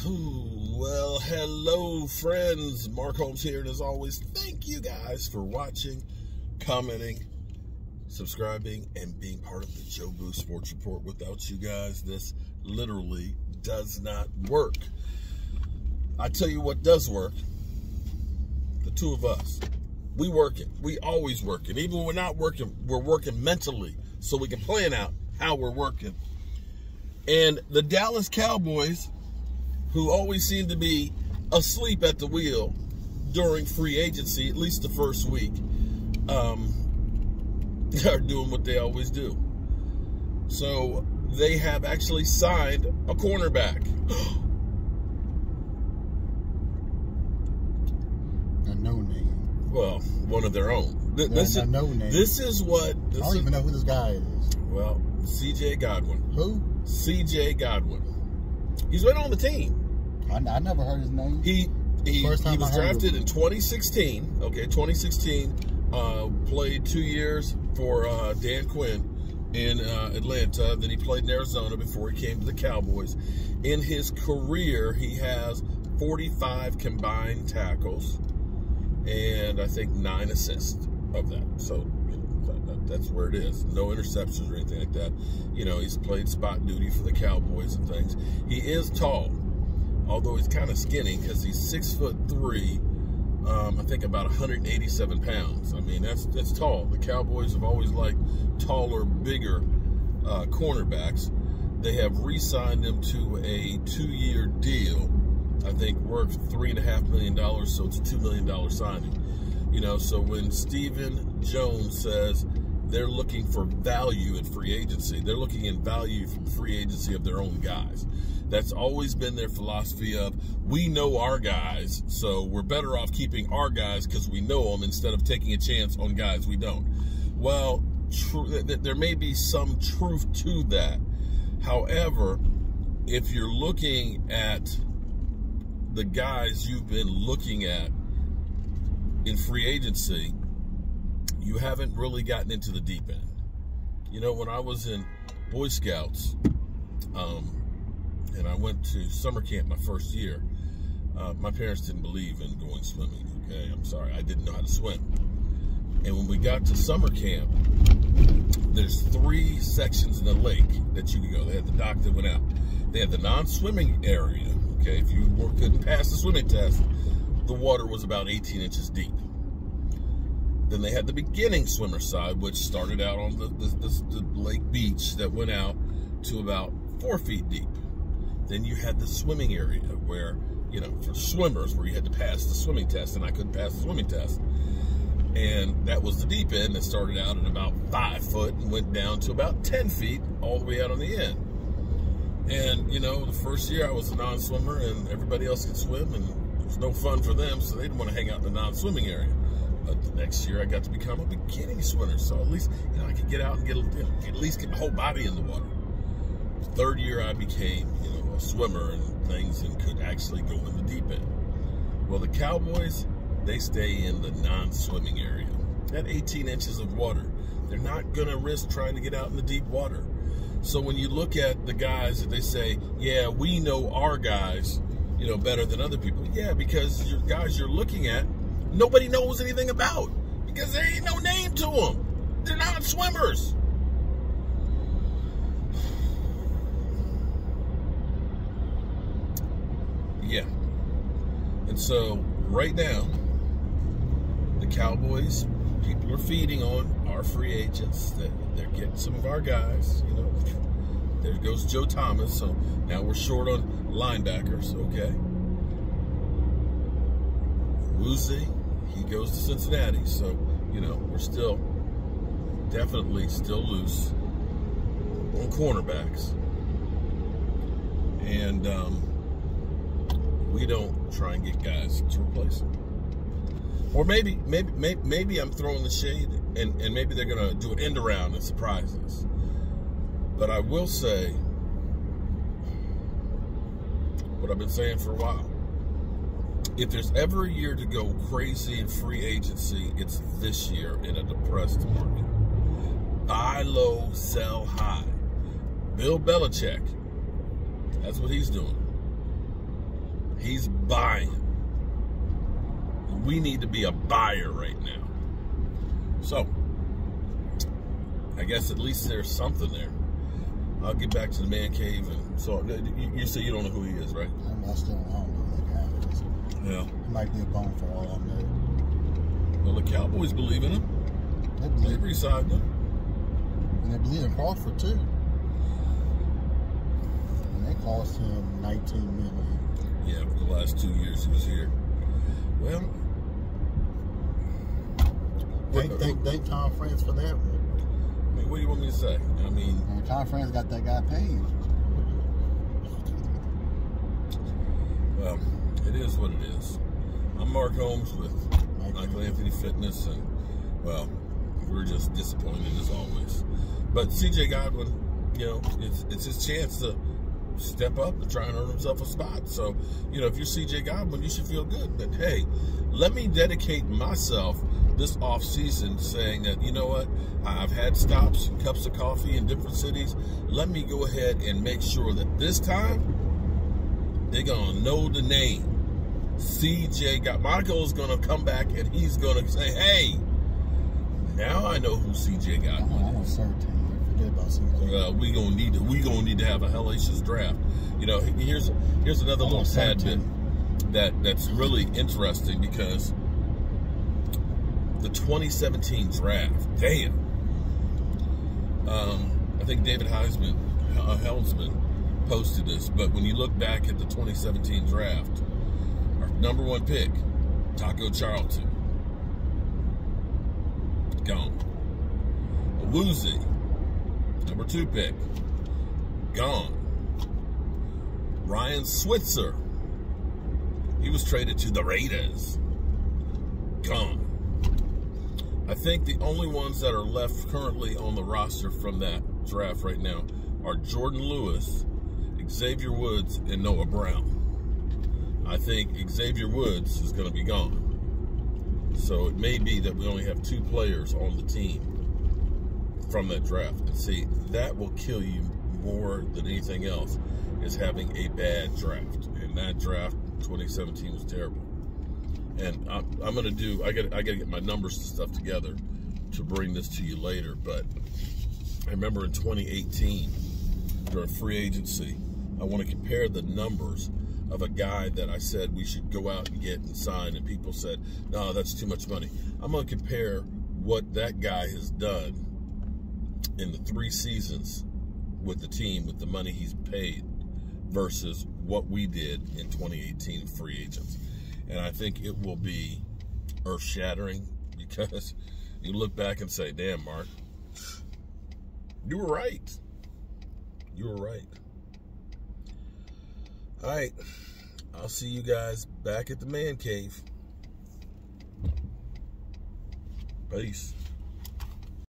Well, hello, friends. Mark Holmes here, and as always, thank you guys for watching, commenting, subscribing, and being part of the Jobu Sports Report. Without you guys, this literally does not work. I tell you what does work. The two of us. We working. We always working. Even when we're not working, we're working mentally so we can plan out how we're working. And the Dallas Cowboys, who always seem to be asleep at the wheel during free agency, at least the first week, are doing what they always do. So they have actually signed a cornerback. A no name. Well, one of their own. This is what... I don't even know who this guy is. Well, CJ Godwin. Who? CJ Godwin. He's right on the team. I never heard his name. He was drafted in 2016. Okay, 2016. Played 2 years for Dan Quinn in Atlanta. Then he played in Arizona before he came to the Cowboys. In his career, he has 45 combined tackles and I think 9 assists of that. So that's where it is. No interceptions or anything like that. You know, he's played spot duty for the Cowboys and things. He is tall, although he's kind of skinny because he's 6'3". I think about 187 pounds. I mean, that's tall. The Cowboys have always liked taller, bigger cornerbacks. They have re-signed him to a 2-year deal, I think worth $3.5 million, so it's a $2 million signing. You know, so when Stephen Jones says they're looking for value in free agency, they're looking in value from free agency of their own guys. That's always been their philosophy of, we know our guys, so we're better off keeping our guys because we know them instead of taking a chance on guys we don't. Well, there may be some truth to that. However, if you're looking at the guys you've been looking at in free agency, you haven't really gotten into the deep end. You know, when I was in Boy Scouts, and I went to summer camp my first year, my parents didn't believe in going swimming, okay? I'm sorry, I didn't know how to swim. And when we got to summer camp, there's 3 sections in the lake that you could go. They had the dock that went out. They had the non-swimming area, okay? If you couldn't pass the swimming test, the water was about 18 inches deep. Then they had the beginning swimmer side, which started out on the lake beach that went out to about 4 feet deep. Then you had the swimming area where, you know, for swimmers, where you had to pass the swimming test, and I couldn't pass the swimming test. And that was the deep end that started out at about 5 foot and went down to about 10 feet all the way out on the end. And, you know, the first year I was a non-swimmer and everybody else could swim, and it was no fun for them, so they didn't want to hang out in the non-swimming area. But the next year I got to become a beginning swimmer, so at least, you know, I could get out and at least get my whole body in the water. The third year I became, you know, a swimmer and things and could actually go in the deep end. Well, the Cowboys, they stay in the non-swimming area. At 18 inches of water, they're not going to risk trying to get out in the deep water. So when you look at the guys that they say, yeah, we know our guys, you know, better than other people. Yeah, because your guys you're looking at, nobody knows anything about because there ain't no name to them. They're not swimmers. Yeah. And so right now, the Cowboys, people are feeding on our free agents. They're getting some of our guys, you know. There goes Joe Thomas, so now we're short on linebackers, okay. Woozy, he goes to Cincinnati, so, you know, we're still definitely still loose on cornerbacks. And we don't try and get guys to replace them. Or maybe I'm throwing the shade, and maybe they're going to do an end around and surprise us. But I will say what I've been saying for a while. If there's ever a year to go crazy in free agency, it's this year in a depressed market. Buy low, sell high. Bill Belichick, that's what he's doing. He's buying. We need to be a buyer right now. So, I guess at least there's something there. I'll get back to the man cave. And so, you say you don't know who he is, right? I still don't know who that guy is. Yeah. He might be a bum for all I know. Well, the Cowboys believe in him. They re-signed him. And they believe in Crawford, too. And they cost him $19 million. Yeah, for the last 2 years he was here. Well, Thank Tom France for that one. I mean, what do you want me to say? I mean, Tom France got that guy paid. Well, it is what it is. I'm Mark Holmes with Michael Anthony Fitness, and, well, we're just disappointed as always. But CJ Godwin, you know, it's his chance to step up and try and earn himself a spot. So, you know, if you're CJ Godwin, you should feel good that, hey, let me dedicate myself this off season saying that, you know what, I've had stops and cups of coffee in different cities. Let me go ahead and make sure that this time they're going to know the name. CJ Godwin. Michael's going to come back and he's going to say, hey, now I know who CJ Godwin is. I'm a certain. Forget about CJ. We gonna need to have a hellacious draft. You know, here's another little sad bit that's really interesting, because the 2017 draft, damn. I think David Helmsman posted this, but when you look back at the 2017 draft, our number 1 pick, Taco Charlton, gone. Woozy, number 2 pick, gone. Ryan Switzer, he was traded to the Raiders, gone. I think the only ones that are left currently on the roster from that draft right now are Jordan Lewis, Xavier Woods, and Noah Brown. I think Xavier Woods is going to be gone. So it may be that we only have 2 players on the team from that draft. And see, that will kill you more than anything else, is having a bad draft. And that draft 2017 was terrible. And I'm gonna do. I gotta get my numbers and stuff together to bring this to you later. But I remember in 2018 during free agency, I want to compare the numbers of a guy that I said we should go out and get and sign, and people said, no, that's too much money. I'm gonna compare what that guy has done in the 3 seasons with the team, with the money he's paid, versus what we did in 2018 free agents. And I think it will be earth-shattering, because you look back and say, damn, Mark, you were right. You were right. All right. I'll see you guys back at the man cave. Peace.